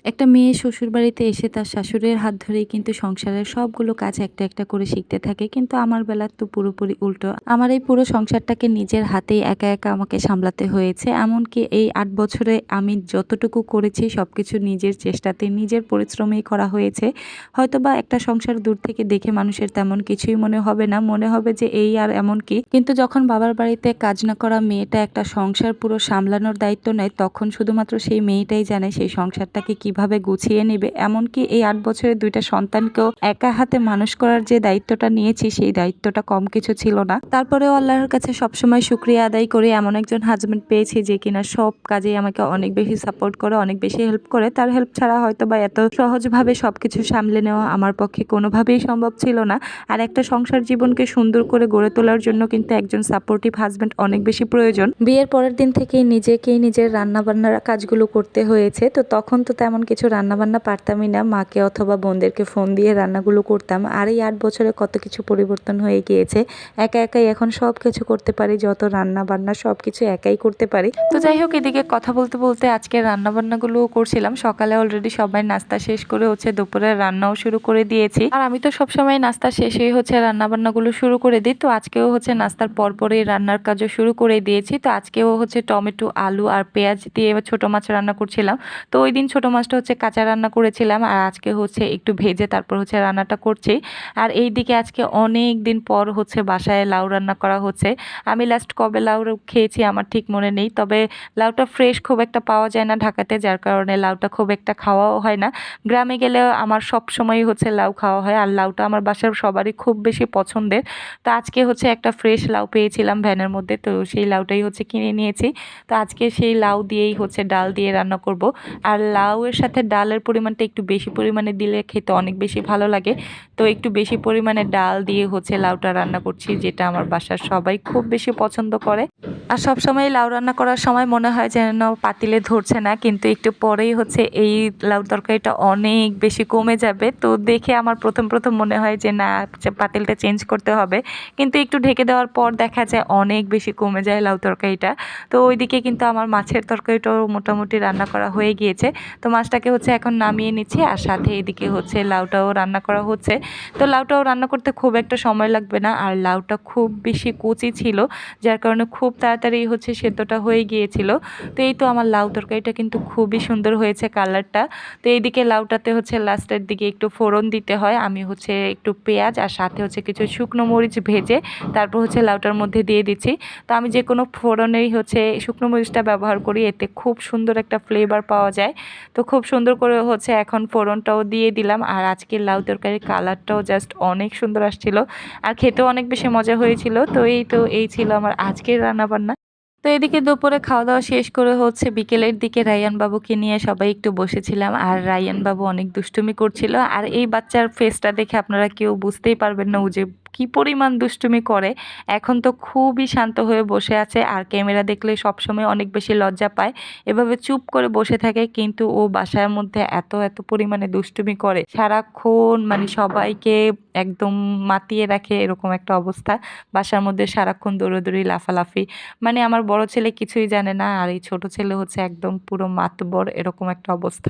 একটা মেয়ে শ্বশুরবাড়িতে এসে তার শাশুড়ির হাত ধরেই কিন্তু সংসারের সবগুলো কাজ একটা একটা করে শিখতে থাকে, কিন্তু আমার বেলা তো পুরোপুরি উল্টো। আমার এই পুরো সংসারটাকে নিজের হাতেই একা একা আমাকে সামলাতে হয়েছে। এমনকি এই ৮ বছরে আমি যতটুকু করেছি সবকিছু নিজের চেষ্টাতে, নিজের পরিশ্রমেই করা হয়েছে। হয়তোবা একটা সংসার দূর থেকে দেখে মানুষের তেমন কিছুই মনে হবে না, মনে হবে যে এই আর এমন কি। কিন্তু যখন বাবার বাড়িতে কাজ না করা মেয়েটা একটা সংসার পুরো সামলানোর দায়িত্ব নেয়, তখন শুধুমাত্র সেই মেয়েটাই জানে সেই সংসারটাকে কিভাবে গুছিয়ে নেবে। এমনকি এই ৮ বছরের ২টা সন্তানকেও একা হাতে মানুষ করার যে দায়িত্বটা নিয়েছি, সেই দায়িত্বটা কম কিছু ছিল না। তারপরেও আল্লাহর কাছে সবসময় শুকরিয়া আদায় করে এমন একজন হাজবেন্ড পেয়েছি যে কিনা সব কাজেই আমাকে অনেক বেশি সাপোর্ট করে, অনেক বেশি হেল্প করে। তার হেল্প ছাড়া হয়তো বা এত সহজভাবে সবকিছু সামলে নেওয়া আমার পক্ষে কোনোভাবেই সম্ভব ছিল না। আর একটা সংসার জীবনকে সুন্দর করে গড়ে তোলার জন্য কিন্তু একজন সাপোর্টিভ হাজবেন্ড অনেক বেশি প্রয়োজন। বিয়ের পরের দিন থেকেই নিজেকেই নিজের রান্নাবান্নার কাজগুলো করতে হয়েছে। তো তখন তো তেমন কিছু রান্নাবান্না পারতামই না, মাকে অথবা বোনদেরকে ফোন দিয়ে রান্নাগুলো করতাম। আর এই ৮ বছরে কত কিছু পরিবর্তন হয়ে গিয়েছে। একা একাই এখন সব কিছু করতে পারি, যত রান্না বান্না সব কিছু একাই করতে পারি। তো যাই হোক, এদিকে কথা বলতে বলতে আজকে রান্নাবান্নাগুলোও করছিলাম। সকালে অলরেডি সবাই নাস্তা শেষ করে দুপুরের রান্নাও শুরু করে দিয়েছি। আর আমি তো সবসময় নাস্তা শেষেই রান্নাবান্নাগুলো শুরু করে দিই। তো আজকেও নাস্তার পরপরই রান্নার কাজও শুরু করে দিয়েছি। তো আজকেও টমেটো, আলু আর পেঁয়াজ দিয়ে ছোট মাছ রান্না করছিলাম। তো ওই দিন ছোট মাছটা কাঁচা রান্না করেছিলাম, আর আজকে একটু ভেজে তারপর রান্নাটা করছি। আর এই দিকে আজকে অনেক দিন পর বাসায় লাউ রান্না করা হচ্ছে। আমি লাস্ট কবে লাউ খেয়েছি আমার ঠিক মনে নেই, তবে লাউটা ফ্রেশ খুব একটা পাওয়া যায় না ঢাকাতে, যার কারণে লাউটা খুব একটা খাওয়াও হয় না। গ্রামে গেলে আমার সব সময় লাউ খাওয়া হয়, আর লাউটা আমার বাসার সবারই খুব বেশি পছন্দের। তো আজকে একটা ফ্রেশ লাউ পেয়েছিলাম ভ্যানের মধ্যে, তো সেই লাউটাই কিনে নিয়েছি। তো আজকে সেই লাউ দিয়েই ডাল দিয়ে রান্না করব। আর লাউয়ের সাথে ডালের পরিমাণটা একটু বেশি পরিমাণে দিলে খেতে অনেক বেশি ভালো লাগে। তো একটু বেশি পরিমাণে ডাল দিয়ে লাউটা রান্না করছি, যেটা আমার বাসার সবাই খুব বেশি পছন্দ করে। আর সবসময় লাউ রান্না করার সময় মনে হয় যেন পাতিলে ধরছে না, কিন্তু একটু পরেই এই লাউ তরকারিটা অনেক বেশি কমে যাবে। তো দেখে আমার প্রথম প্রথম মনে হয় যে না, পাতিলটা চেঞ্জ করতে হবে, কিন্তু একটু ঢেকে দেওয়ার পর দেখা যায় অনেক বেশি কমে যায় লাউ তরকারিটা। তো ওইদিকে কিন্তু আমার মাছের তরকারিটাও মোটামুটি রান্না করা হয়ে গিয়েছে। তো মাছটাকে এখন নামিয়ে নিচ্ছি, আর সাথে এদিকে লাউটাও রান্না করা হচ্ছে। তো লাউটাও রান্না করতে খুব একটা সময় লাগবে না, আর লাউটা খুব বেশি কচি ছিল, যার কারণে খুব তাড়াতাড়ি সেদ্ধটা হয়ে গিয়েছিল। তো এই তো আমার লাউ তরকারিটা কিন্তু খুবই সুন্দর হয়েছে কালারটা। তো এইদিকে লাউটাতে লাস্টের দিকে একটু ফোড়ন দিতে হয়। আমি একটু পেঁয়াজ আর সাথে কিছু শুকনো মরিচ ভেজে তারপর লাউটার মধ্যে দিয়ে দিচ্ছি। তো আমি যে কোনো ফোড়নেই শুকনো মরিচটা ব্যবহার করি, এতে খুব সুন্দর একটা ফ্লেভার পাওয়া যায়। তো খুব সুন্দর করে এখন ফোড়নটাও দিয়ে দিলাম। আর আজকের লাউ তরকারির কালারটাও জাস্ট অনেক সুন্দর আসছিল, আর খেতেও অনেক বেশি মজা হয়েছিল। তো এই ছিল আমার আজকের রান্নাবান্না। তো এদিকে দুপুরে খাওয়া দাওয়া শেষ করে বিকেলের দিকে রায়ান বাবুকে নিয়ে সবাই একটু বসেছিলাম, আর রায়ান বাবু অনেক দুষ্টুমি করছিল। আর এই বাচ্চার ফেসটা দেখে আপনারা কেউ বুঝতেই পারবেন না ও যে কি পরিমাণ দুষ্টুমি করে। এখন তো খুবই শান্ত হয়ে বসে আছে, আর ক্যামেরা দেখলে সবসময় অনেক বেশি লজ্জা পায়, এভাবে চুপ করে বসে থাকে। কিন্তু ও বাসার মধ্যে এত এত পরিমাণে দুষ্টুমি করে, সারাক্ষণ সবাইকে একদম মাতিয়ে রাখে, এরকম একটা অবস্থা। বাসার মধ্যে সারাক্ষণ দৌড়াদৌড়ি, লাফালাফি, আমার বড় ছেলে কিছুই জানে না, আর এই ছোট ছেলে একদম পুরো মাতবর, এরকম একটা অবস্থা।